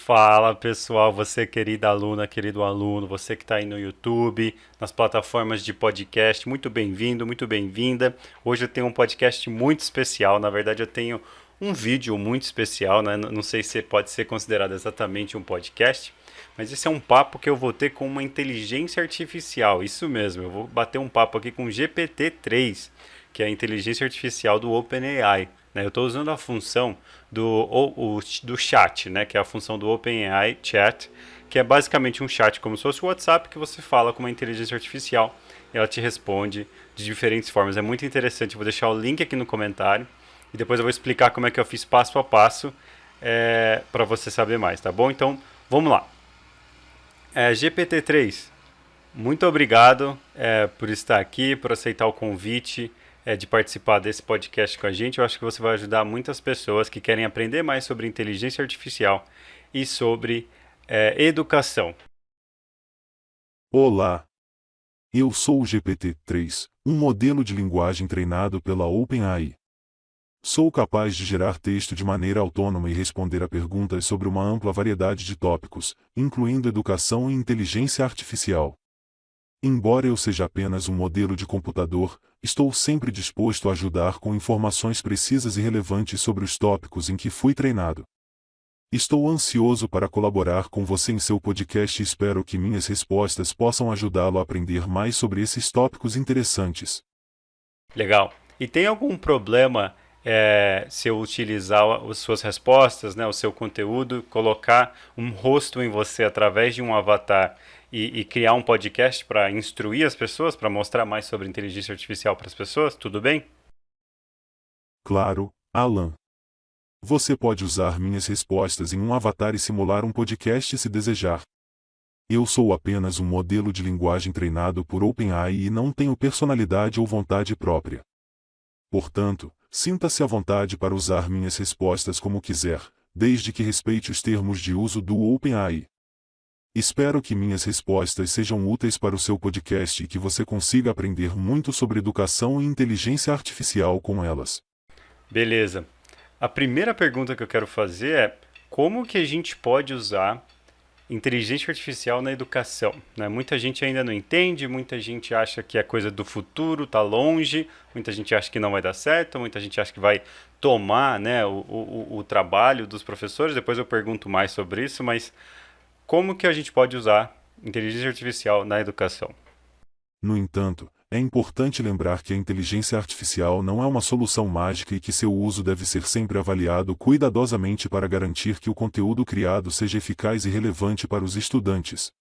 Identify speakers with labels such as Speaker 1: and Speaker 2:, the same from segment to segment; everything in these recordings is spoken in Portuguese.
Speaker 1: Fala pessoal, você querida aluna, querido aluno, você que está aí no YouTube, nas plataformas de podcast, muito bem-vindo, muito bem-vinda. Hoje eu tenho um podcast muito especial, na verdade eu tenho um vídeo muito especial, né? Não sei se pode ser considerado exatamente um podcast, mas esse é um papo que eu vou ter com uma inteligência artificial, isso mesmo, eu vou bater um papo aqui com o GPT-3, que é a inteligência artificial do OpenAI. Né? Eu estou usando a função do chat, né? Que é a função do OpenAI Chat, que é basicamente um chat como se fosse o WhatsApp que você fala com uma inteligência artificial e ela te responde de diferentes formas. É muito interessante, eu vou deixar o link aqui no comentário e depois eu vou explicar como é que eu fiz passo a passo para você saber mais, tá bom? Então, vamos lá. GPT-3, muito obrigado por estar aqui, por aceitar o convite de participar desse podcast com a gente. Eu acho que você vai ajudar muitas pessoas que querem aprender mais sobre inteligência artificial e sobre educação.
Speaker 2: Olá, eu sou o GPT-3, um modelo de linguagem treinado pela OpenAI. Sou capaz de gerar texto de maneira autônoma e responder a perguntas sobre uma ampla variedade de tópicos, incluindo educação e inteligência artificial. Embora eu seja apenas um modelo de computador, estou sempre disposto a ajudar com informações precisas e relevantes sobre os tópicos em que fui treinado. Estou ansioso para colaborar com você em seu podcast e espero que minhas respostas possam ajudá-lo a aprender mais sobre esses tópicos interessantes.
Speaker 1: Legal. E tem algum problema se eu utilizar as suas respostas, né, o seu conteúdo, colocar um rosto em você através de um avatar e criar um podcast para instruir as pessoas, para mostrar mais sobre inteligência artificial para as pessoas? Tudo bem?
Speaker 2: Claro, Alan. Você pode usar minhas respostas em um avatar e simular um podcast se desejar. Eu sou apenas um modelo de linguagem treinado por OpenAI e não tenho personalidade ou vontade própria. Portanto, sinta-se à vontade para usar minhas respostas como quiser, desde que respeite os termos de uso do OpenAI. Espero que minhas respostas sejam úteis para o seu podcast e que você consiga aprender muito sobre educação e inteligência artificial com elas.
Speaker 1: Beleza. A primeira pergunta que eu quero fazer é como que a gente pode usar inteligência artificial na educação? Né? Muita gente ainda não entende, muita gente acha que é coisa do futuro, está longe, muita gente acha que não vai dar certo, muita gente acha que vai tomar, né, o trabalho dos professores. Depois eu pergunto mais sobre isso, mas como que a gente pode usar inteligência artificial na educação?
Speaker 2: No entanto, é importante lembrar que a inteligência artificial não é uma solução mágica e que seu uso deve ser sempre avaliado cuidadosamente para garantir que o conteúdo criado seja eficaz e relevante para os estudantes.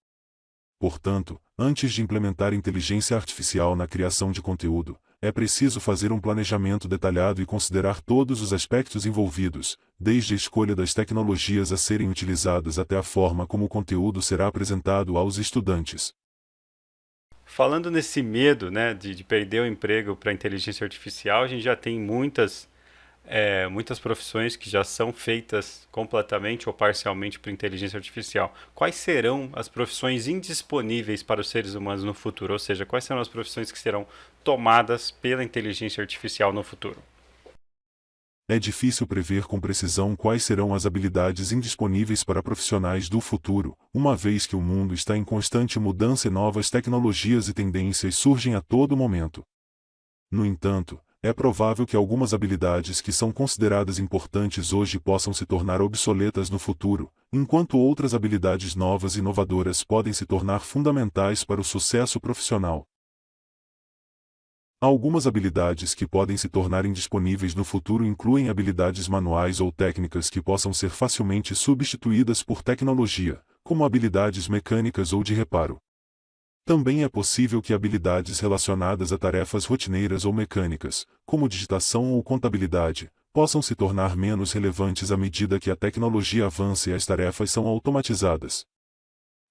Speaker 2: Portanto, antes de implementar inteligência artificial na criação de conteúdo, é preciso fazer um planejamento detalhado e considerar todos os aspectos envolvidos, desde a escolha das tecnologias a serem utilizadas até a forma como o conteúdo será apresentado aos estudantes.
Speaker 1: Falando nesse medo, né, de perder o emprego para a inteligência artificial, a gente já tem muitas profissões que já são feitas completamente ou parcialmente por inteligência artificial. Quais serão as profissões indisponíveis para os seres humanos no futuro? Ou seja, quais serão as profissões que serão tomadas pela inteligência artificial no futuro?
Speaker 2: É difícil prever com precisão quais serão as habilidades indisponíveis para profissionais do futuro, uma vez que o mundo está em constante mudança e novas tecnologias e tendências surgem a todo momento. No entanto, é provável que algumas habilidades que são consideradas importantes hoje possam se tornar obsoletas no futuro, enquanto outras habilidades novas e inovadoras podem se tornar fundamentais para o sucesso profissional. Algumas habilidades que podem se tornar indisponíveis no futuro incluem habilidades manuais ou técnicas que possam ser facilmente substituídas por tecnologia, como habilidades mecânicas ou de reparo. Também é possível que habilidades relacionadas a tarefas rotineiras ou mecânicas, como digitação ou contabilidade, possam se tornar menos relevantes à medida que a tecnologia avança e as tarefas são automatizadas.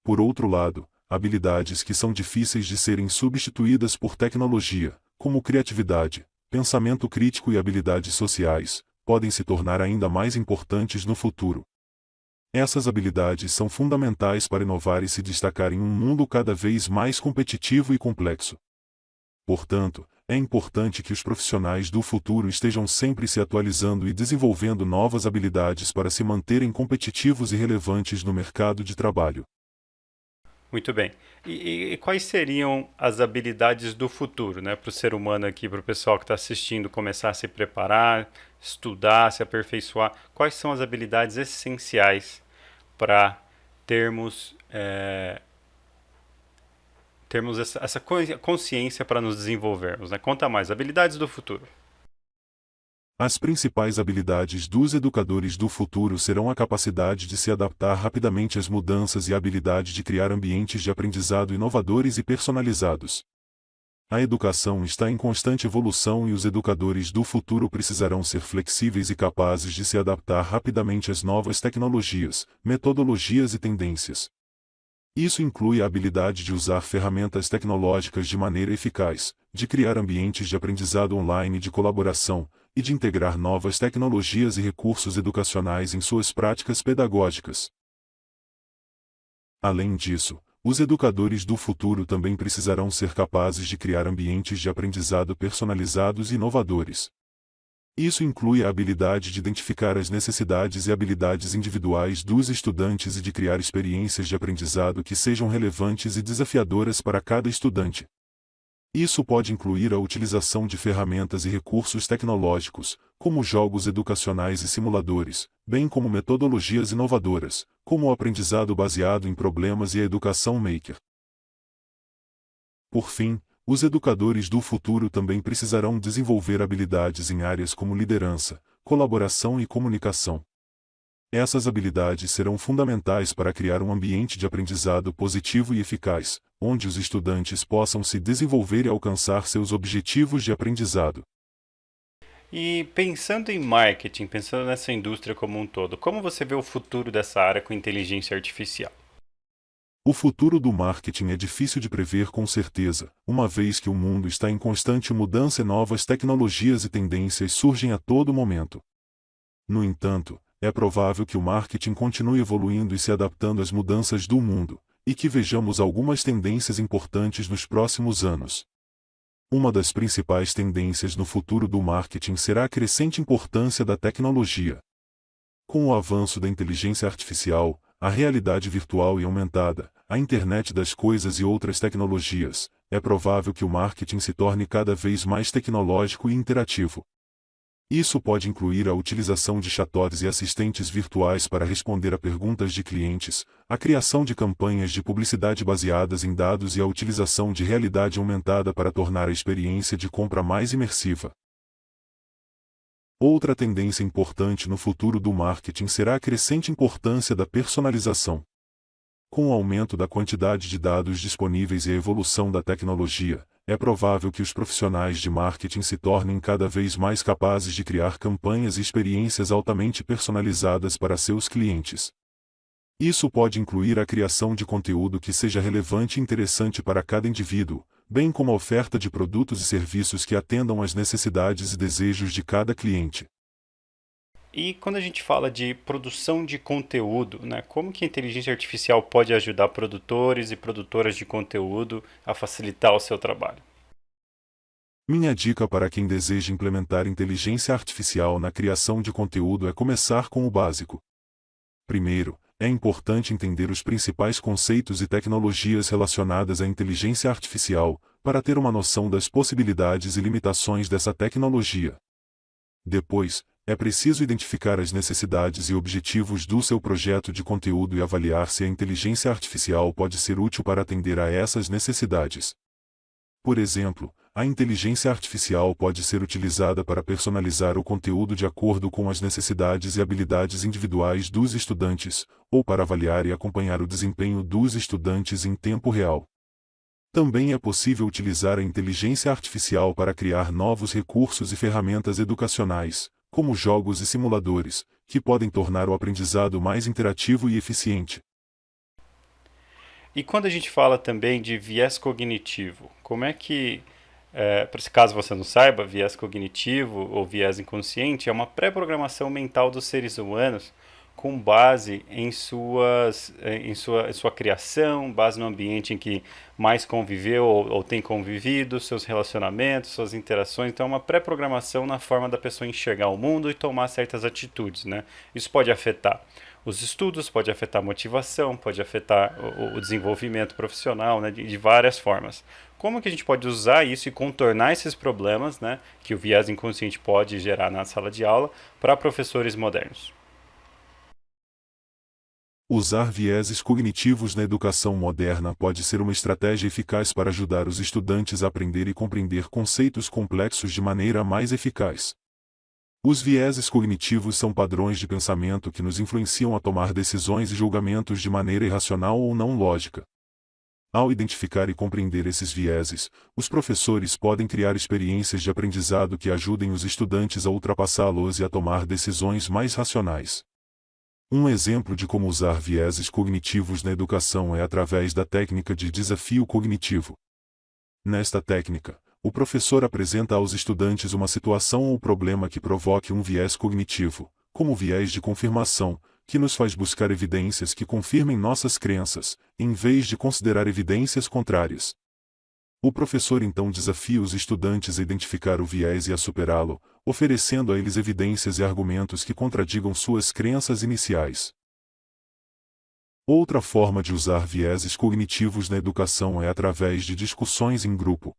Speaker 2: Por outro lado, habilidades que são difíceis de serem substituídas por tecnologia, como criatividade, pensamento crítico e habilidades sociais, podem se tornar ainda mais importantes no futuro. Essas habilidades são fundamentais para inovar e se destacar em um mundo cada vez mais competitivo e complexo. Portanto, é importante que os profissionais do futuro estejam sempre se atualizando e desenvolvendo novas habilidades para se manterem competitivos e relevantes no mercado de trabalho.
Speaker 1: Muito bem. E quais seriam as habilidades do futuro, né, para o ser humano aqui, para o pessoal que está assistindo começar a se preparar, estudar, se aperfeiçoar? Quais são as habilidades essenciais para termos, termos essa consciência para nos desenvolvermos, né? Conta mais, habilidades do futuro.
Speaker 2: As principais habilidades dos educadores do futuro serão a capacidade de se adaptar rapidamente às mudanças e a habilidade de criar ambientes de aprendizado inovadores e personalizados. A educação está em constante evolução e os educadores do futuro precisarão ser flexíveis e capazes de se adaptar rapidamente às novas tecnologias, metodologias e tendências. Isso inclui a habilidade de usar ferramentas tecnológicas de maneira eficaz, de criar ambientes de aprendizado online e de colaboração, e de integrar novas tecnologias e recursos educacionais em suas práticas pedagógicas. Além disso, os educadores do futuro também precisarão ser capazes de criar ambientes de aprendizado personalizados e inovadores. Isso inclui a habilidade de identificar as necessidades e habilidades individuais dos estudantes e de criar experiências de aprendizado que sejam relevantes e desafiadoras para cada estudante. Isso pode incluir a utilização de ferramentas e recursos tecnológicos, como jogos educacionais e simuladores, bem como metodologias inovadoras, como o aprendizado baseado em problemas e a educação maker. Por fim, os educadores do futuro também precisarão desenvolver habilidades em áreas como liderança, colaboração e comunicação. Essas habilidades serão fundamentais para criar um ambiente de aprendizado positivo e eficaz, onde os estudantes possam se desenvolver e alcançar seus objetivos de aprendizado.
Speaker 1: E pensando em marketing, pensando nessa indústria como um todo, como você vê o futuro dessa área com inteligência artificial?
Speaker 2: O futuro do marketing é difícil de prever com certeza, uma vez que o mundo está em constante mudança e novas tecnologias e tendências surgem a todo momento. No entanto, é provável que o marketing continue evoluindo e se adaptando às mudanças do mundo, e que vejamos algumas tendências importantes nos próximos anos. Uma das principais tendências no futuro do marketing será a crescente importância da tecnologia. Com o avanço da inteligência artificial, a realidade virtual e aumentada, a internet das coisas e outras tecnologias, é provável que o marketing se torne cada vez mais tecnológico e interativo. Isso pode incluir a utilização de chatbots e assistentes virtuais para responder a perguntas de clientes, a criação de campanhas de publicidade baseadas em dados e a utilização de realidade aumentada para tornar a experiência de compra mais imersiva. Outra tendência importante no futuro do marketing será a crescente importância da personalização. Com o aumento da quantidade de dados disponíveis e a evolução da tecnologia, é provável que os profissionais de marketing se tornem cada vez mais capazes de criar campanhas e experiências altamente personalizadas para seus clientes. Isso pode incluir a criação de conteúdo que seja relevante e interessante para cada indivíduo, bem como a oferta de produtos e serviços que atendam às necessidades e desejos de cada cliente.
Speaker 1: E quando a gente fala de produção de conteúdo, né, como que a inteligência artificial pode ajudar produtores e produtoras de conteúdo a facilitar o seu trabalho?
Speaker 2: Minha dica para quem deseja implementar inteligência artificial na criação de conteúdo é começar com o básico. Primeiro, é importante entender os principais conceitos e tecnologias relacionadas à inteligência artificial, para ter uma noção das possibilidades e limitações dessa tecnologia. Depois, é preciso identificar as necessidades e objetivos do seu projeto de conteúdo e avaliar se a inteligência artificial pode ser útil para atender a essas necessidades. Por exemplo, a inteligência artificial pode ser utilizada para personalizar o conteúdo de acordo com as necessidades e habilidades individuais dos estudantes, ou para avaliar e acompanhar o desempenho dos estudantes em tempo real. Também é possível utilizar a inteligência artificial para criar novos recursos e ferramentas educacionais, como jogos e simuladores, que podem tornar o aprendizado mais interativo e eficiente.
Speaker 1: E quando a gente fala também de viés cognitivo, como é que, caso você não saiba, viés cognitivo ou viés inconsciente é uma pré-programação mental dos seres humanos com base em sua criação, base no ambiente em que mais conviveu ou tem convivido, seus relacionamentos, suas interações. Então, é uma pré-programação na forma da pessoa enxergar o mundo e tomar certas atitudes, né? Isso pode afetar os estudos, pode afetar a motivação, pode afetar o desenvolvimento profissional, né, de várias formas. Como que a gente pode usar isso e contornar esses problemas, né, que o viés inconsciente pode gerar na sala de aula para professores modernos?
Speaker 2: Usar vieses cognitivos na educação moderna pode ser uma estratégia eficaz para ajudar os estudantes a aprender e compreender conceitos complexos de maneira mais eficaz. Os vieses cognitivos são padrões de pensamento que nos influenciam a tomar decisões e julgamentos de maneira irracional ou não lógica. Ao identificar e compreender esses vieses, os professores podem criar experiências de aprendizado que ajudem os estudantes a ultrapassá-los e a tomar decisões mais racionais. Um exemplo de como usar vieses cognitivos na educação é através da técnica de desafio cognitivo. Nesta técnica, o professor apresenta aos estudantes uma situação ou problema que provoque um viés cognitivo, como o viés de confirmação, que nos faz buscar evidências que confirmem nossas crenças, em vez de considerar evidências contrárias. O professor então desafia os estudantes a identificar o viés e a superá-lo, oferecendo a eles evidências e argumentos que contradigam suas crenças iniciais. Outra forma de usar vieses cognitivos na educação é através de discussões em grupo.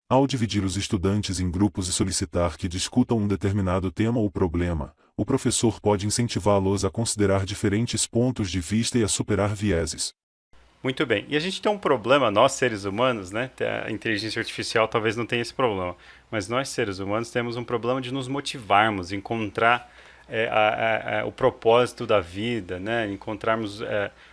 Speaker 2: Ao dividir os estudantes em grupos e solicitar que discutam um determinado tema ou problema, o professor pode incentivá-los a considerar diferentes pontos de vista e a superar vieses.
Speaker 1: Muito bem. E a gente tem um problema, nós seres humanos, né? A inteligência artificial talvez não tenha esse problema, mas nós seres humanos temos um problema de nos motivarmos, encontrar o propósito da vida, né? Encontrarmos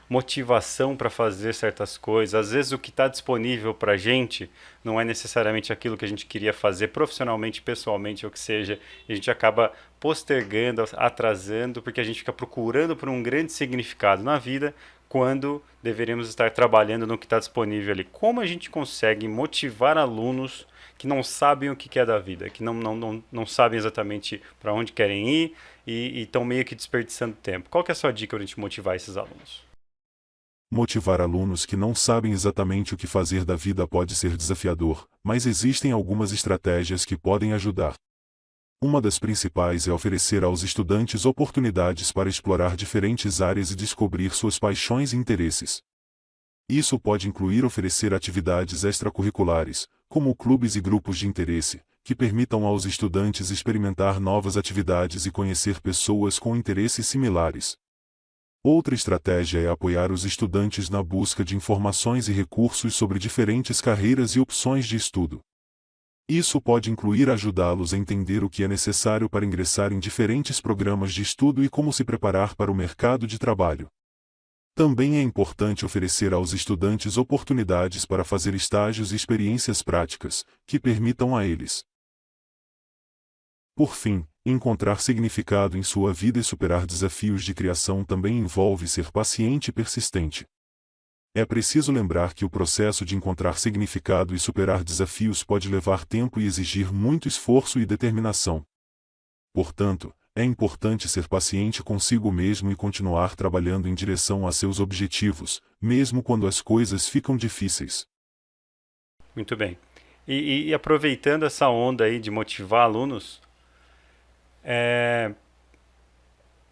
Speaker 1: motivação para fazer certas coisas. Às vezes o que está disponível para a gente não é necessariamente aquilo que a gente queria fazer profissionalmente, pessoalmente, ou que seja. A gente acaba postergando, atrasando, porque a gente fica procurando por um grande significado na vida, quando deveríamos estar trabalhando no que está disponível ali. Como a gente consegue motivar alunos que não sabem o que é da vida, que não sabem exatamente para onde querem ir e estão meio que desperdiçando tempo? Qual que é a sua dica para a gente motivar esses alunos?
Speaker 2: Motivar alunos que não sabem exatamente o que fazer da vida pode ser desafiador, mas existem algumas estratégias que podem ajudar. Uma das principais é oferecer aos estudantes oportunidades para explorar diferentes áreas e descobrir suas paixões e interesses. Isso pode incluir oferecer atividades extracurriculares, como clubes e grupos de interesse, que permitam aos estudantes experimentar novas atividades e conhecer pessoas com interesses similares. Outra estratégia é apoiar os estudantes na busca de informações e recursos sobre diferentes carreiras e opções de estudo. Isso pode incluir ajudá-los a entender o que é necessário para ingressar em diferentes programas de estudo e como se preparar para o mercado de trabalho. Também é importante oferecer aos estudantes oportunidades para fazer estágios e experiências práticas, que permitam a eles. Por fim, encontrar significado em sua vida e superar desafios de criação também envolve ser paciente e persistente. É preciso lembrar que o processo de encontrar significado e superar desafios pode levar tempo e exigir muito esforço e determinação. Portanto, é importante ser paciente consigo mesmo e continuar trabalhando em direção a seus objetivos, mesmo quando as coisas ficam difíceis.
Speaker 1: Muito bem. E aproveitando essa onda aí de motivar alunos,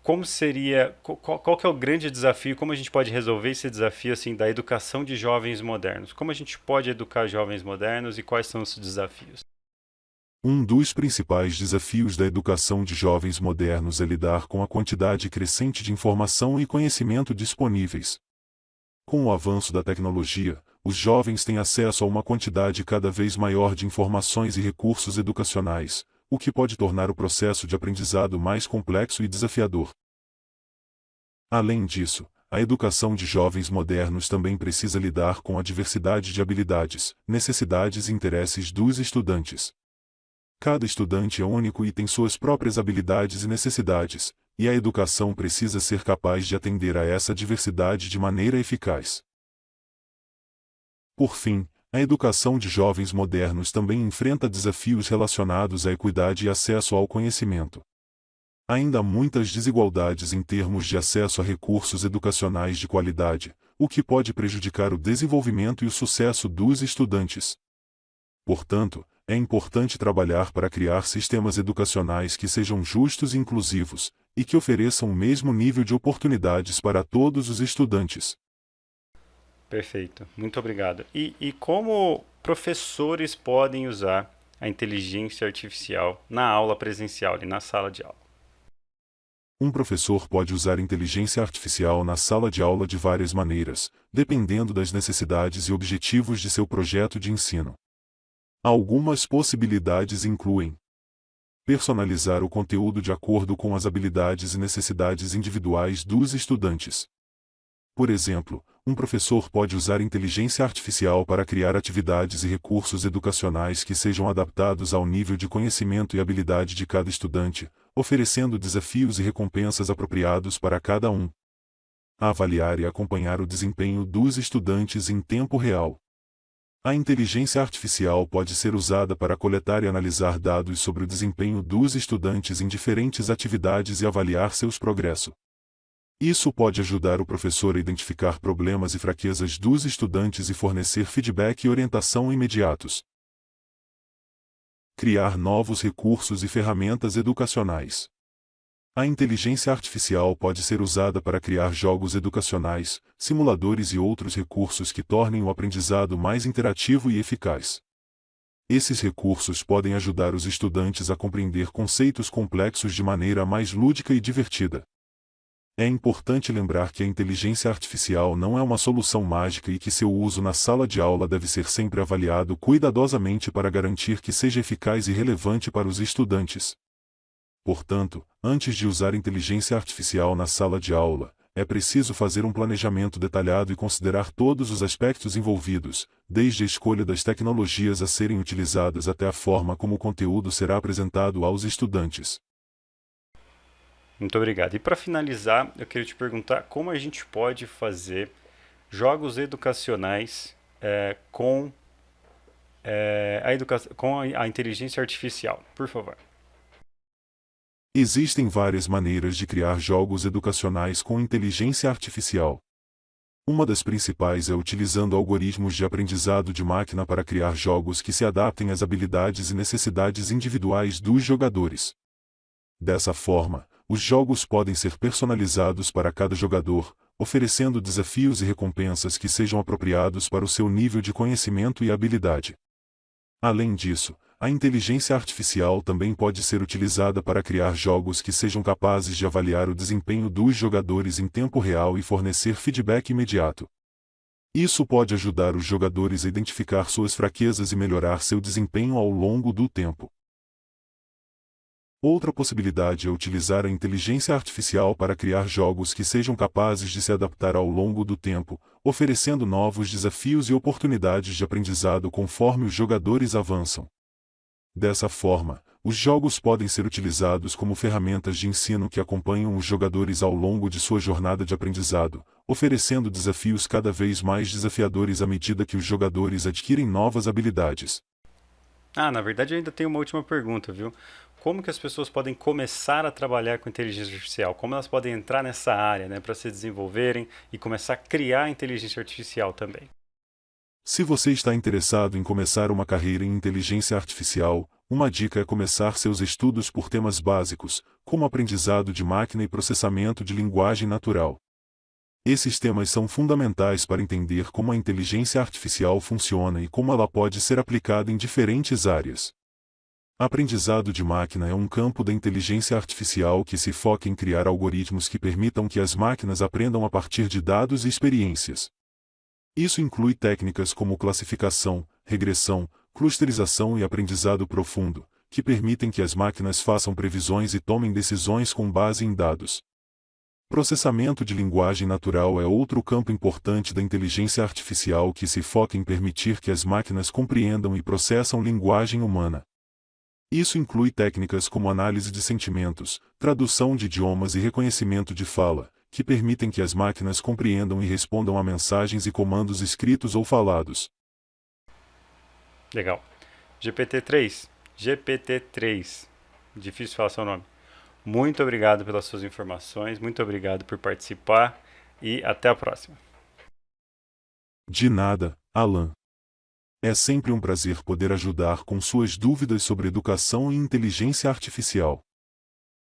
Speaker 1: como seria, qual que é o grande desafio, como a gente pode resolver esse desafio assim da educação de jovens modernos? Como a gente pode educar jovens modernos e quais são os desafios?
Speaker 2: Um dos principais desafios da educação de jovens modernos é lidar com a quantidade crescente de informação e conhecimento disponíveis. Com o avanço da tecnologia, os jovens têm acesso a uma quantidade cada vez maior de informações e recursos educacionais, o que pode tornar o processo de aprendizado mais complexo e desafiador. Além disso, a educação de jovens modernos também precisa lidar com a diversidade de habilidades, necessidades e interesses dos estudantes. Cada estudante é único e tem suas próprias habilidades e necessidades, e a educação precisa ser capaz de atender a essa diversidade de maneira eficaz. Por fim, a educação de jovens modernos também enfrenta desafios relacionados à equidade e acesso ao conhecimento. Ainda há muitas desigualdades em termos de acesso a recursos educacionais de qualidade, o que pode prejudicar o desenvolvimento e o sucesso dos estudantes. Portanto, é importante trabalhar para criar sistemas educacionais que sejam justos e inclusivos, e que ofereçam o mesmo nível de oportunidades para todos os estudantes.
Speaker 1: Perfeito, muito obrigado. E como professores podem usar a inteligência artificial na aula presencial, ali na sala de aula?
Speaker 2: Um professor pode usar inteligência artificial na sala de aula de várias maneiras, dependendo das necessidades e objetivos de seu projeto de ensino. Algumas possibilidades incluem personalizar o conteúdo de acordo com as habilidades e necessidades individuais dos estudantes. Por exemplo, um professor pode usar inteligência artificial para criar atividades e recursos educacionais que sejam adaptados ao nível de conhecimento e habilidade de cada estudante, oferecendo desafios e recompensas apropriados para cada um. Avaliar e acompanhar o desempenho dos estudantes em tempo real. A inteligência artificial pode ser usada para coletar e analisar dados sobre o desempenho dos estudantes em diferentes atividades e avaliar seus progressos. Isso pode ajudar o professor a identificar problemas e fraquezas dos estudantes e fornecer feedback e orientação imediatos. Criar novos recursos e ferramentas educacionais. A inteligência artificial pode ser usada para criar jogos educacionais, simuladores e outros recursos que tornem o aprendizado mais interativo e eficaz. Esses recursos podem ajudar os estudantes a compreender conceitos complexos de maneira mais lúdica e divertida. É importante lembrar que a inteligência artificial não é uma solução mágica e que seu uso na sala de aula deve ser sempre avaliado cuidadosamente para garantir que seja eficaz e relevante para os estudantes. Portanto, antes de usar inteligência artificial na sala de aula, é preciso fazer um planejamento detalhado e considerar todos os aspectos envolvidos, desde a escolha das tecnologias a serem utilizadas até a forma como o conteúdo será apresentado aos estudantes.
Speaker 1: Muito obrigado. E para finalizar, eu queria te perguntar como a gente pode fazer jogos educacionais com a inteligência artificial, por favor.
Speaker 2: Existem várias maneiras de criar jogos educacionais com inteligência artificial. Uma das principais é utilizando algoritmos de aprendizado de máquina para criar jogos que se adaptem às habilidades e necessidades individuais dos jogadores. Dessa forma, os jogos podem ser personalizados para cada jogador, oferecendo desafios e recompensas que sejam apropriados para o seu nível de conhecimento e habilidade. Além disso, a inteligência artificial também pode ser utilizada para criar jogos que sejam capazes de avaliar o desempenho dos jogadores em tempo real e fornecer feedback imediato. Isso pode ajudar os jogadores a identificar suas fraquezas e melhorar seu desempenho ao longo do tempo. Outra possibilidade é utilizar a inteligência artificial para criar jogos que sejam capazes de se adaptar ao longo do tempo, oferecendo novos desafios e oportunidades de aprendizado conforme os jogadores avançam. Dessa forma, os jogos podem ser utilizados como ferramentas de ensino que acompanham os jogadores ao longo de sua jornada de aprendizado, oferecendo desafios cada vez mais desafiadores à medida que os jogadores adquirem novas habilidades.
Speaker 1: Na verdade, eu ainda tenho uma última pergunta, viu? Como que as pessoas podem começar a trabalhar com inteligência artificial? Como elas podem entrar nessa área, né, para se desenvolverem e começar a criar inteligência artificial também?
Speaker 2: Se você está interessado em começar uma carreira em inteligência artificial, uma dica é começar seus estudos por temas básicos, como aprendizado de máquina e processamento de linguagem natural. Esses temas são fundamentais para entender como a inteligência artificial funciona e como ela pode ser aplicada em diferentes áreas. Aprendizado de máquina é um campo da inteligência artificial que se foca em criar algoritmos que permitam que as máquinas aprendam a partir de dados e experiências. Isso inclui técnicas como classificação, regressão, clusterização e aprendizado profundo, que permitem que as máquinas façam previsões e tomem decisões com base em dados. Processamento de linguagem natural é outro campo importante da inteligência artificial que se foca em permitir que as máquinas compreendam e processam linguagem humana. Isso inclui técnicas como análise de sentimentos, tradução de idiomas e reconhecimento de fala, que permitem que as máquinas compreendam e respondam a mensagens e comandos escritos ou falados.
Speaker 1: Legal. GPT-3. GPT-3. Difícil falar seu nome. Muito obrigado pelas suas informações, muito obrigado por participar e até a próxima.
Speaker 2: De nada, Alan. É sempre um prazer poder ajudar com suas dúvidas sobre educação e inteligência artificial.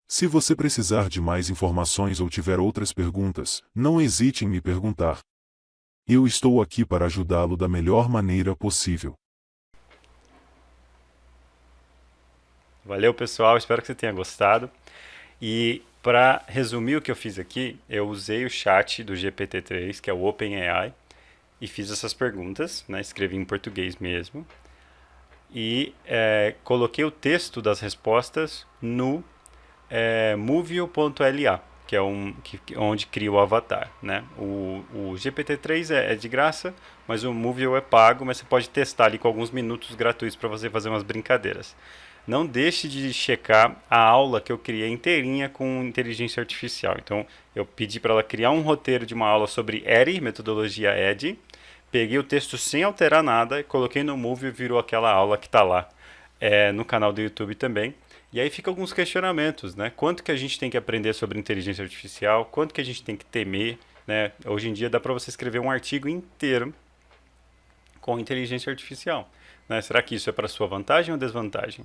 Speaker 2: Se você precisar de mais informações ou tiver outras perguntas, não hesite em me perguntar. Eu estou aqui para ajudá-lo da melhor maneira possível.
Speaker 1: Valeu, pessoal, espero que você tenha gostado. E para resumir o que eu fiz aqui, eu usei o chat do GPT-3, que é o OpenAI, e fiz essas perguntas, né? Escrevi em português mesmo. E coloquei o texto das respostas no Movio.la, que é onde cria o avatar, né? O GPT-3 é de graça, mas o Movio é pago, mas você pode testar ali com alguns minutos gratuitos para você fazer umas brincadeiras. Não deixe de checar a aula que eu criei inteirinha com inteligência artificial. Então, eu pedi para ela criar um roteiro de uma aula sobre ERI, metodologia EDI. Peguei o texto sem alterar nada, coloquei no Movio e virou aquela aula que está lá no canal do YouTube também. E aí fica alguns questionamentos, né? Quanto que a gente tem que aprender sobre inteligência artificial? Quanto que a gente tem que temer, né? Hoje em dia dá para você escrever um artigo inteiro com inteligência artificial, né? Será que isso é para sua vantagem ou desvantagem?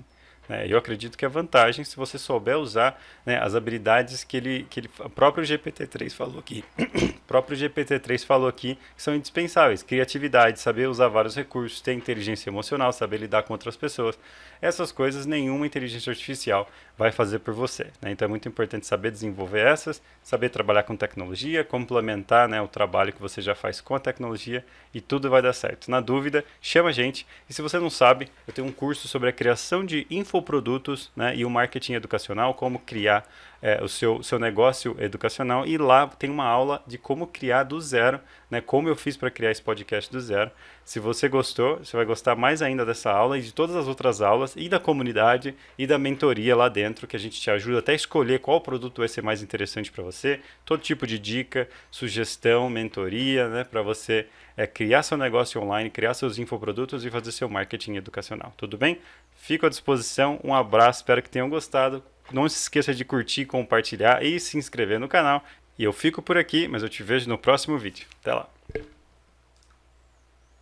Speaker 1: Eu acredito que é vantagem se você souber usar, né, as habilidades que o próprio GPT-3 falou aqui. O próprio GPT-3 falou aqui que são indispensáveis. Criatividade, saber usar vários recursos, ter inteligência emocional, saber lidar com outras pessoas. Essas coisas nenhuma inteligência artificial vai fazer por você, né? Então é muito importante saber desenvolver essas, saber trabalhar com tecnologia, complementar, né, o trabalho que você já faz com a tecnologia e tudo vai dar certo. Na dúvida, chama a gente. E se você não sabe, eu tenho um curso sobre a criação de infoprodutos, né, e o marketing educacional, como criar o seu negócio educacional, e lá tem uma aula de como criar do zero, né, como eu fiz para criar esse podcast do zero. Se você gostou, você vai gostar mais ainda dessa aula e de todas as outras aulas, e da comunidade e da mentoria lá dentro, que a gente te ajuda até a escolher qual produto vai ser mais interessante para você, todo tipo de dica, sugestão, mentoria, né, para você criar seu negócio online, criar seus infoprodutos e fazer seu marketing educacional. Tudo bem? Fico à disposição, um abraço, espero que tenham gostado. Não se esqueça de curtir, compartilhar e se inscrever no canal. E eu fico por aqui, mas eu te vejo no próximo vídeo. Até lá!